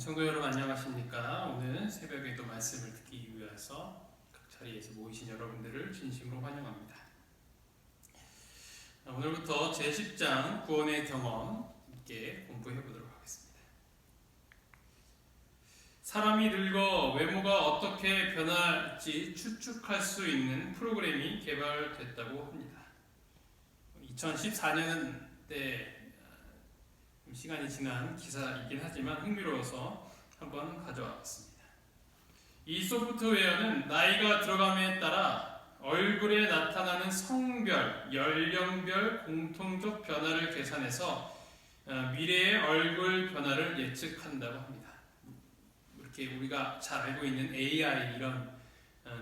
성도 여러분 안녕하십니까? 오늘 새벽에 또 말씀을 듣기 위해서 각 자리에서 모이신 여러분들을 진심으로 환영합니다. 오늘부터 제10장 구원의 경험 함께 공부해 보도록 하겠습니다. 사람이 늙어 외모가 어떻게 변할지 추측할 수 있는 프로그램이 개발됐다고 합니다. 2014년대 시간이 지난 기사이긴 하지만 흥미로워서 한번 가져왔습니다. 이 소프트웨어는 나이가 들어감에 따라 얼굴에 나타나는 성별, 연령별 공통적 변화를 계산해서 미래의 얼굴 변화를 예측한다고 합니다. 이렇게 우리가 잘 알고 있는 AI 이런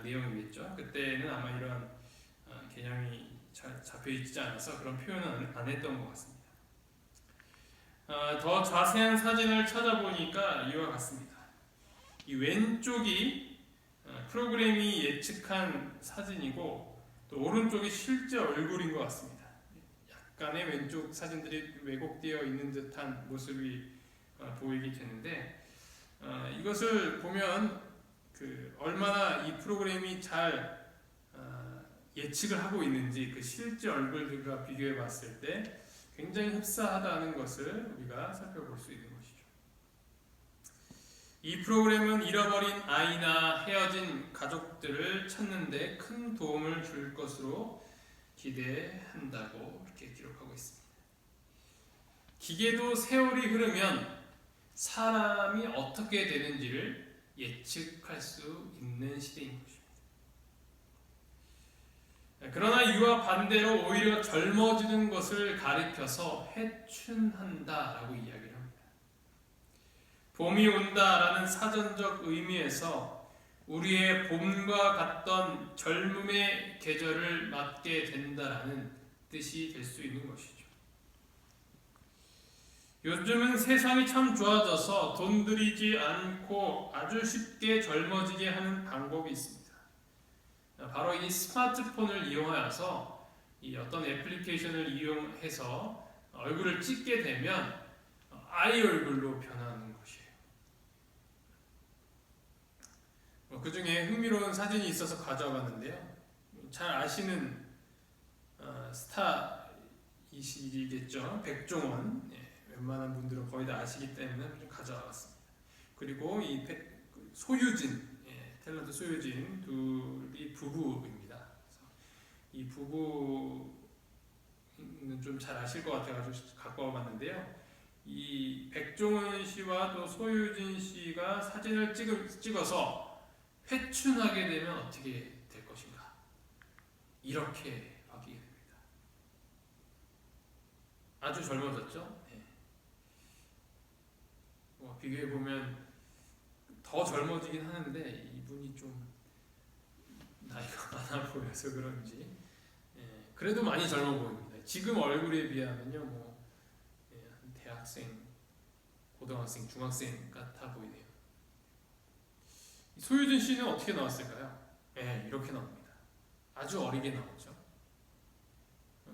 내용이겠죠. 그때는 아마 이런 개념이 잘 잡혀있지 않아서 그런 표현은 안 했던 것 같습니다. 더 자세한 사진을 찾아보니까 이와 같습니다. 이 왼쪽이 프로그램이 예측한 사진이고 또 오른쪽이 실제 얼굴인 것 같습니다. 약간의 왼쪽 사진들이 왜곡되어 있는 듯한 모습이 보이게 되는데 이것을 보면 얼마나 이 프로그램이 잘 예측을 하고 있는지 그 실제 얼굴들과 비교해 봤을 때 굉장히 흡사하다는 것을 우리가 살펴볼 수 있는 것이죠. 이 프로그램은 잃어버린 아이나 헤어진 가족들을 찾는 데 큰 도움을 줄 것으로 기대한다고 이렇게 기록하고 있습니다. 기계도 세월이 흐르면 사람이 어떻게 되는지를 예측할 수 있는 시대인 것입니다. 그러나 이와 반대로 오히려 젊어지는 것을 가리켜서 해춘한다라고 이야기를 합니다. 봄이 온다라는 사전적 의미에서 우리의 봄과 같던 젊음의 계절을 맞게 된다라는 뜻이 될 수 있는 것이죠. 요즘은 세상이 참 좋아져서 돈 들이지 않고 아주 쉽게 젊어지게 하는 방법이 있습니다. 바로 이 스마트폰을 이용하여서 이 어떤 애플리케이션을 이용해서 얼굴을 찍게 되면 아이 얼굴로 변하는 것이에요. 그 중에 흥미로운 사진이 있어서 가져와봤는데요. 잘 아시는 스타이시겠죠. 백종원. 웬만한 분들은 거의 다 아시기 때문에 좀 가져와봤습니다. 그리고 이 소유진, 탤런트 소유진 둘이 부부입니다. 이 부부는 좀 잘 아실 것 같아가지고 갖고 와봤는데요. 이 백종원 씨와 또 소유진 씨가 사진을 찍어서 회춘하게 되면 어떻게 될 것인가? 이렇게 바뀌게 됩니다. 아주 젊어졌죠? 비교해보면 더 젊어지긴 하는데 이분이 좀 나이가 많아 보여서 그런지 그래도 많이 젊어 보입니다. 지금 얼굴에 비하면요, 대학생, 고등학생, 중학생 같아 보이네요. 소유진 씨는 어떻게 나왔을까요? 이렇게 나옵니다. 아주 어리게 나오죠.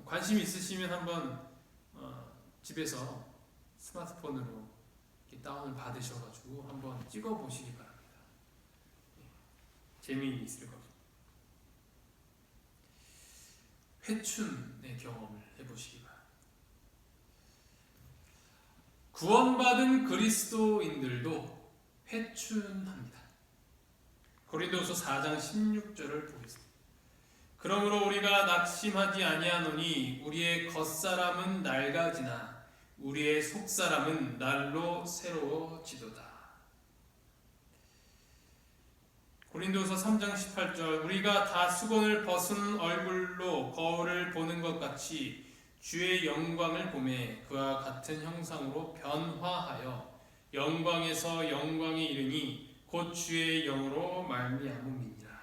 관심 있으시면 한번 집에서 스마트폰으로 다운을 받으셔가지고 한번 찍어보시기 바랍니다. 재미있을 겁니다. 회춘의 경험을 해보시기 바랍니다. 구원받은 그리스도인들도 회춘합니다. 고린도후서 4장 16절을 보겠습니다. 그러므로 우리가 낙심하지 아니하노니 우리의 겉사람은 낡아지나 우리의 속사람은 날로 새로워지도다. 고린도후서 3장 18절 우리가 다 수건을 벗은 얼굴로 거울을 보는 것 같이 주의 영광을 보매 그와 같은 형상으로 변화하여 영광에서 영광에 이르니 곧 주의 영으로 말미암음이니라.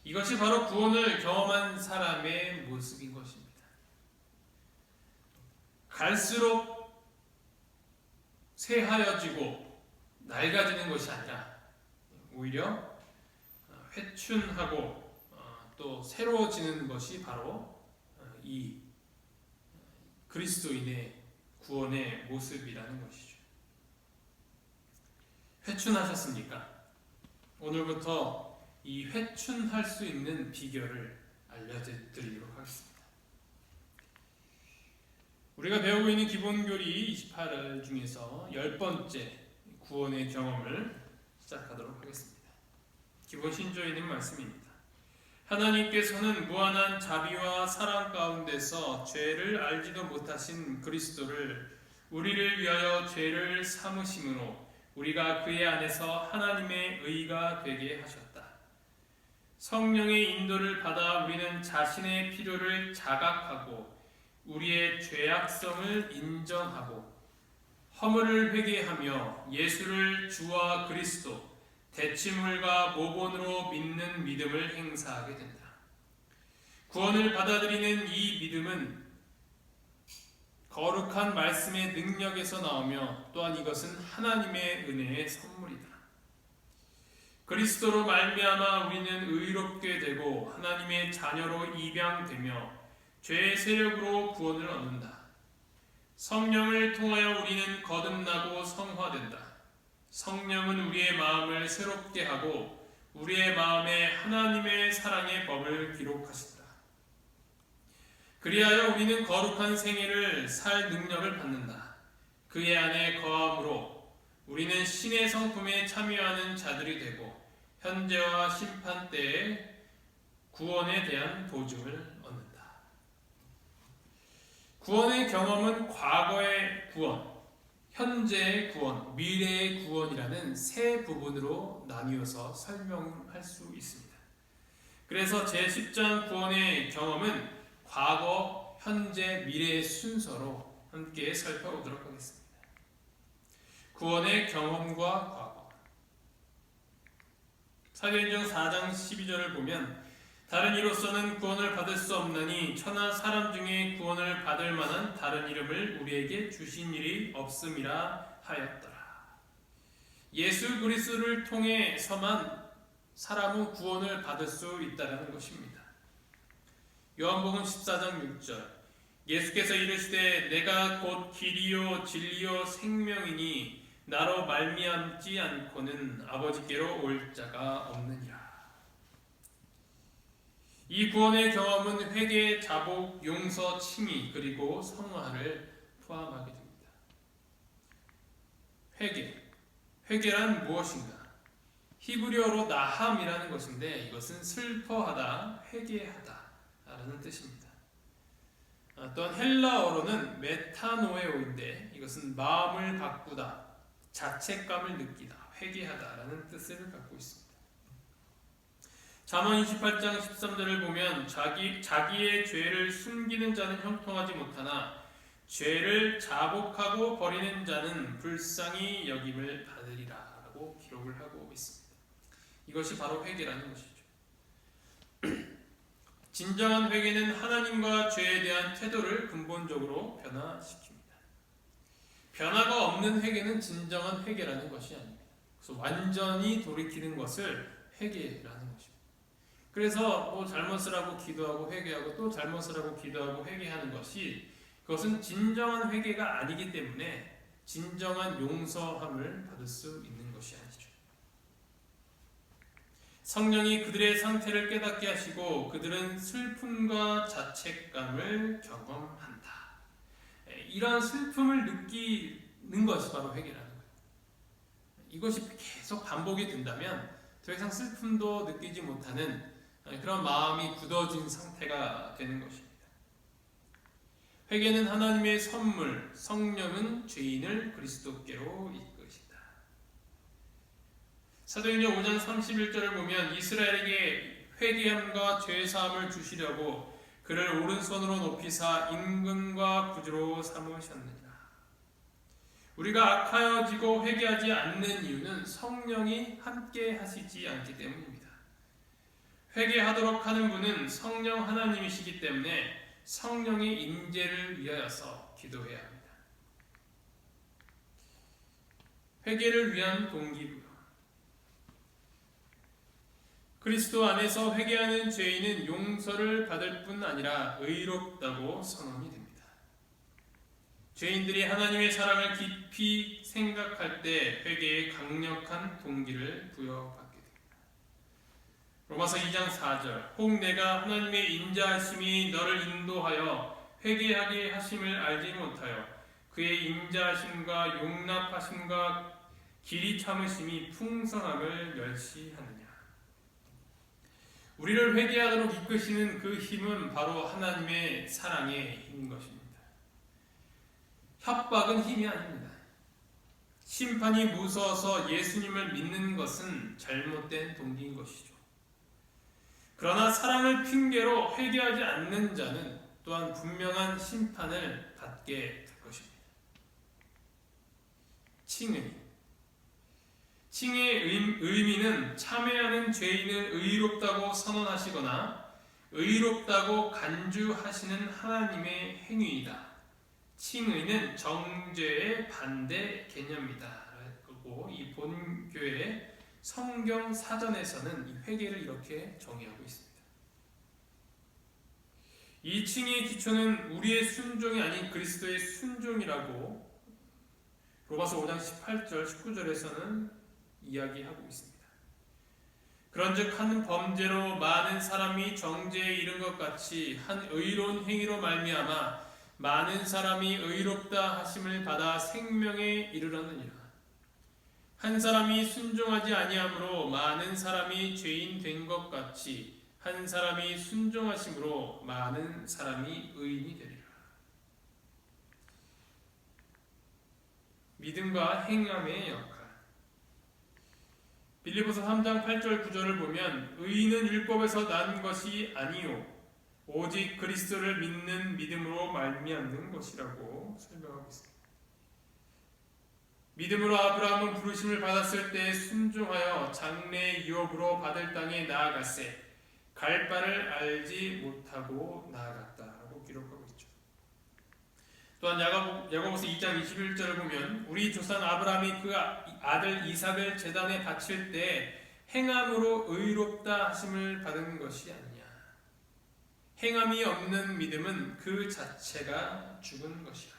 이것이 바로 구원을 경험한 사람의 모습인 것입니다. 갈수록 새하여지고 낡아지는 것이 아니라 오히려 회춘하고 또 새로워지는 것이 바로 이 그리스도인의 구원의 모습이라는 것이죠. 회춘하셨습니까? 오늘부터 이 회춘할 수 있는 비결을 알려드리도록 하겠습니다. 우리가 배우고 있는 기본교리 28일 중에서 10번째 구원의 경험을 시작하도록 하겠습니다. 기본 신조에 있는 말씀입니다. 하나님께서는 무한한 자비와 사랑 가운데서 죄를 알지도 못하신 그리스도를 우리를 위하여 죄를 삼으심으로 우리가 그의 안에서 하나님의 의가 되게 하셨다. 성령의 인도를 받아 우리는 자신의 필요를 자각하고 우리의 죄악성을 인정하고 허물을 회개하며 예수를 주와 그리스도 대치물과 모본으로 믿는 믿음을 행사하게 된다. 구원을 받아들이는 이 믿음은 거룩한 말씀의 능력에서 나오며 또한 이것은 하나님의 은혜의 선물이다. 그리스도로 말미암아 우리는 의롭게 되고 하나님의 자녀로 입양되며 죄의 세력으로 구원을 얻는다. 성령을 통하여 우리는 거듭나고 성화된다. 성령은 우리의 마음을 새롭게 하고 우리의 마음에 하나님의 사랑의 법을 기록하신다. 그리하여 우리는 거룩한 생애를 살 능력을 받는다. 그의 안에 거함으로 우리는 신의 성품에 참여하는 자들이 되고 현재와 심판 때의 구원에 대한 보증을 얻는다. 구원의 경험은 과거의 구원, 현재의 구원, 미래의 구원이라는 세 부분으로 나뉘어서 설명할 수 있습니다. 그래서 제10장 구원의 경험은 과거, 현재, 미래의 순서로 함께 살펴보도록 하겠습니다. 구원의 경험과 과거. 사도행전 4장 12절을 보면 다른 이로서는 구원을 받을 수 없나니 천하 사람 중에 구원을 받을 만한 다른 이름을 우리에게 주신 일이 없음이라 하였더라. 예수 그리스도를 통해서만 사람은 구원을 받을 수 있다는 것입니다. 요한복음 14장 6절 예수께서 이르시되 내가 곧 길이요 진리요 생명이니 나로 말미암지 않고는 아버지께로 올 자가 없느니라. 이 구원의 경험은 회개, 자복, 용서, 칭의 그리고 성화를 포함하게 됩니다. 회개란 무엇인가? 히브리어로 나함이라는 것인데 이것은 슬퍼하다, 회개하다 라는 뜻입니다. 또한 헬라어로는 메타노에오인데 이것은 마음을 바꾸다, 자책감을 느끼다, 회개하다 라는 뜻을 갖고 있습니다. 잠언 28장 13절을 보면 자기의 죄를 숨기는 자는 형통하지 못하나 죄를 자복하고 버리는 자는 불쌍히 여김을 받으리라 라고 기록을 하고 있습니다. 이것이 바로 회개라는 것이죠. 진정한 회개는 하나님과 죄에 대한 태도를 근본적으로 변화시킵니다. 변화가 없는 회개는 진정한 회개라는 것이 아닙니다. 그래서 완전히 돌이키는 것을 회개라는 것입니다. 그래서 또 잘못을 하고 기도하고 회개하고 또 잘못을 하고 기도하고 회개하는 것이 그것은 진정한 회개가 아니기 때문에 진정한 용서함을 받을 수 있는 것이 아니죠. 성령이 그들의 상태를 깨닫게 하시고 그들은 슬픔과 자책감을 경험한다. 이런 슬픔을 느끼는 것이 바로 회개라는 거예요. 이것이 계속 반복이 된다면 더 이상 슬픔도 느끼지 못하는 그런 마음이 굳어진 상태가 되는 것입니다. 회개는 하나님의 선물, 성령은 죄인을 그리스도께로 이끄신다. 사도행전 5장 31절을 보면 이스라엘에게 회개함과 죄사함을 주시려고 그를 오른손으로 높이사 임금과 구주로 삼으셨느니라. 우리가 악하여지고 회개하지 않는 이유는 성령이 함께 하시지 않기 때문입니다. 회개하도록 하는 분은 성령 하나님이시기 때문에 성령의 임재를 위하여서 기도해야 합니다. 회개를 위한 동기부여. 그리스도 안에서 회개하는 죄인은 용서를 받을 뿐 아니라 의롭다고 선언이 됩니다. 죄인들이 하나님의 사랑을 깊이 생각할 때 회개에 강력한 동기를 부여받게 됩니다. 로마서 2장 4절 혹 내가 하나님의 인자하심이 너를 인도하여 회개하게 하심을 알지 못하여 그의 인자하심과 용납하심과 길이 참으심이 풍성함을 멸시하느냐. 우리를 회개하도록 이끄시는 그 힘은 바로 하나님의 사랑의 힘인 것입니다. 협박은 힘이 아닙니다. 심판이 무서워서 예수님을 믿는 것은 잘못된 동기인 것이죠. 그러나 사랑을 핑계로 회개하지 않는 자는 또한 분명한 심판을 받게 될 것입니다. 칭의 의미는 참회하는 죄인을 의롭다고 선언하시거나 의롭다고 간주하시는 하나님의 행위이다. 칭의는 정죄의 반대 개념이다. 그리고 이 본교의 성경 사전에서는 이 회개를 이렇게 정의하고 있습니다. 이 칭의의 기초는 우리의 순종이 아닌 그리스도의 순종이라고 로마서 5장 18절 19절에서는 이야기하고 있습니다. 그런즉 한 범죄로 많은 사람이 정죄에 이른 것 같이 한 의로운 행위로 말미암아 많은 사람이 의롭다 하심을 받아 생명에 이르렀느니라. 한 사람이 순종하지 아니함으로 많은 사람이 죄인 된 것 같이 한 사람이 순종하심으로 많은 사람이 의인이 되리라. 믿음과 행함의 역할. 빌립보서 3장 8절 9절을 보면 의인은 율법에서 난 것이 아니요 오직 그리스도를 믿는 믿음으로 말미암는 것이라고 설명하고 있습니다. 믿음으로 아브라함은 부르심을 받았을 때 순종하여 장래의 유업으로 받을 땅에 나아갔세 갈 바를 알지 못하고 나아갔다라고 기록하고 있죠. 또한 야고보서 2장 21절을 보면 우리 조상 아브라함이 그 아들 이삭을 제단에 바칠 때 행함으로 의롭다 하심을 받은 것이 아니냐. 행함이 없는 믿음은 그 자체가 죽은 것이라.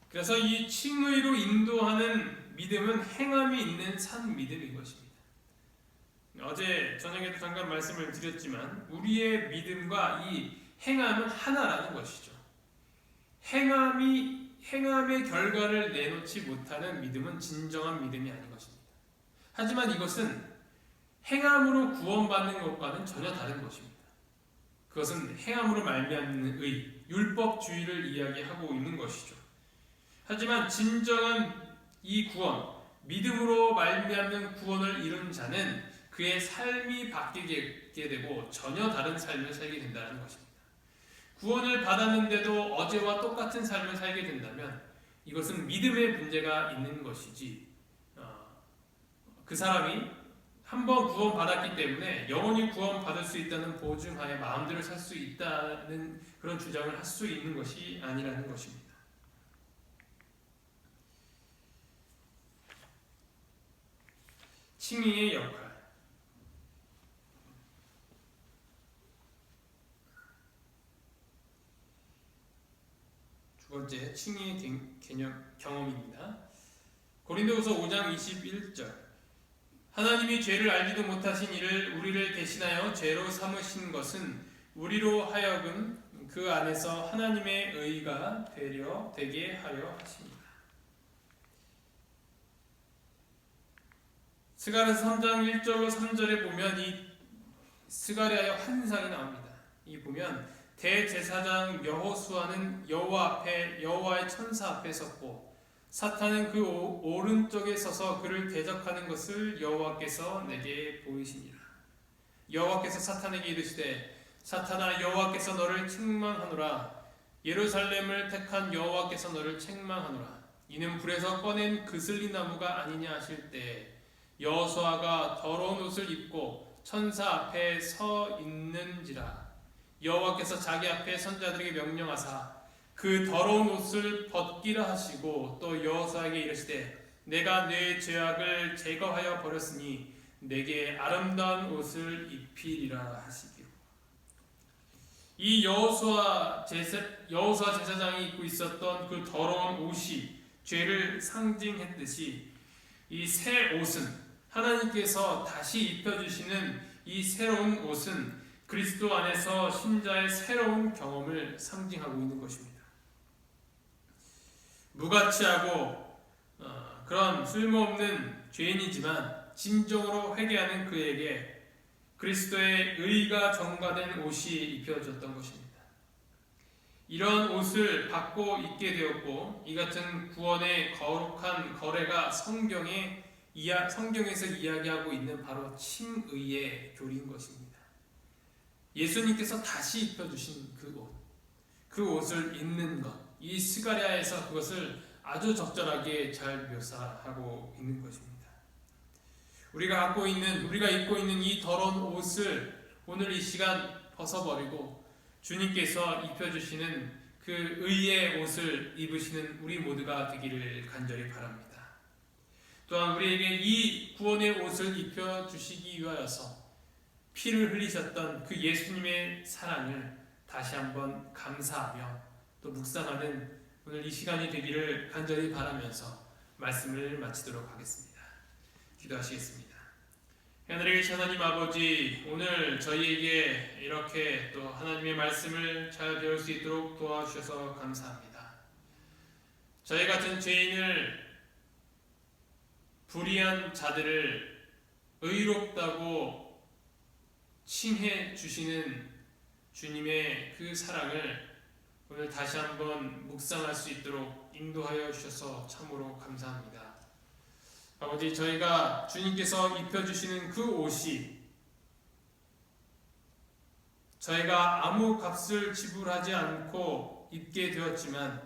그래서 이 칭의로 인도하는 믿음은 행함이 있는 산 믿음인 것입니다. 어제 저녁에도 잠깐 말씀을 드렸지만 우리의 믿음과 이 행함은 하나라는 것이죠. 행함의 결과를 내놓지 못하는 믿음은 진정한 믿음이 아닌 것입니다. 하지만 이것은 행함으로 구원받는 것과는 전혀 다른 것입니다. 그것은 행함으로 말미암는 의, 율법주의를 이야기하고 있는 것이죠. 하지만 진정한 이 구원, 믿음으로 말미암는 구원을 이룬 자는 그의 삶이 바뀌게 되고 전혀 다른 삶을 살게 된다는 것입니다. 구원을 받았는데도 어제와 똑같은 삶을 살게 된다면 이것은 믿음의 문제가 있는 것이지 그 사람이 한번 구원받았기 때문에 영원히 구원받을 수 있다는 보증하에 마음대로 살 수 있다는 그런 주장을 할 수 있는 것이 아니라는 것입니다. 칭의의 역할. 두 번째, 칭의의 경험입니다. 고린도후서 5장 21절 하나님이 죄를 알지도 못하신 이를 우리를 대신하여 죄로 삼으신 것은 우리로 하여금 그 안에서 하나님의 의가 되게 하려 하십니다. 스가랴서 3장 1절로 3절에 보면 이 스가랴의 환상이 나옵니다. 이 보면 대제사장 여호수아는 여호와의 천사 앞에 섰고 사탄은 그 오른쪽에 서서 그를 대적하는 것을 여호와께서 내게 보이시니라. 여호와께서 사탄에게 이르시되 사탄아 여호와께서 너를 책망하노라. 예루살렘을 택한 여호와께서 너를 책망하노라. 이는 불에서 꺼낸 그슬리 나무가 아니냐 하실 때 여호수아가 더러운 옷을 입고 천사 앞에 서 있는지라. 여호와께서 자기 앞에 선자들에게 명령하사 그 더러운 옷을 벗기라 하시고 또 여호수아에게 이르시되 내가 내 죄악을 제거하여 버렸으니 내게 아름다운 옷을 입히리라 하시기로. 이 여호수아 제사장이 입고 있었던 그 더러운 옷이 죄를 상징했듯이 이 새 옷은, 하나님께서 다시 입혀주시는 이 새로운 옷은 그리스도 안에서 신자의 새로운 경험을 상징하고 있는 것입니다. 무가치하고 그런 쓸모없는 죄인이지만 진정으로 회개하는 그에게 그리스도의 의가 전가된 옷이 입혀졌던 것입니다. 이런 옷을 받고 입게 되었고, 이 같은 구원의 거룩한 거래가 성경에서 이야기하고 있는 바로 칭의의 교리인 것입니다. 예수님께서 다시 입혀주신 그 옷을 입는 것, 이 스가랴에서 그것을 아주 적절하게 잘 묘사하고 있는 것입니다. 우리가 입고 있는 이 더러운 옷을 오늘 이 시간 벗어버리고 주님께서 입혀주시는 그 의의 옷을 입으시는 우리 모두가 되기를 간절히 바랍니다. 또한 우리에게 이 구원의 옷을 입혀주시기 위하여서 피를 흘리셨던 그 예수님의 사랑을 다시 한번 감사하며 또 묵상하는 오늘 이 시간이 되기를 간절히 바라면서 말씀을 마치도록 하겠습니다. 기도하시겠습니다. 하늘에 계신 하나님 아버지, 오늘 저희에게 이렇게 또 하나님의 말씀을 잘 배울 수 있도록 도와주셔서 감사합니다. 저희 같은 죄인을, 불의한 자들을 의롭다고 칭해 주시는 주님의 그 사랑을 오늘 다시 한번 묵상할 수 있도록 인도하여 주셔서 참으로 감사합니다. 아버지, 저희가 주님께서 입혀주시는 그 옷이 저희가 아무 값을 지불하지 않고 입게 되었지만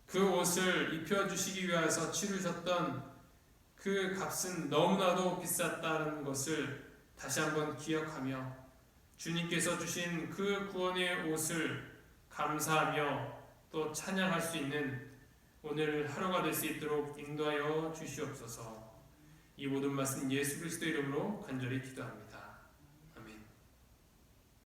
그 옷을 입혀주시기 위해서 치르셨던 그 값은 너무나도 비쌌다는 것을 다시 한번 기억하며 주님께서 주신 그 구원의 옷을 감사하며 또 찬양할 수 있는 오늘 하루가 될 수 있도록 인도하여 주시옵소서. 이 모든 말씀 예수 그리스도 이름으로 간절히 기도합니다.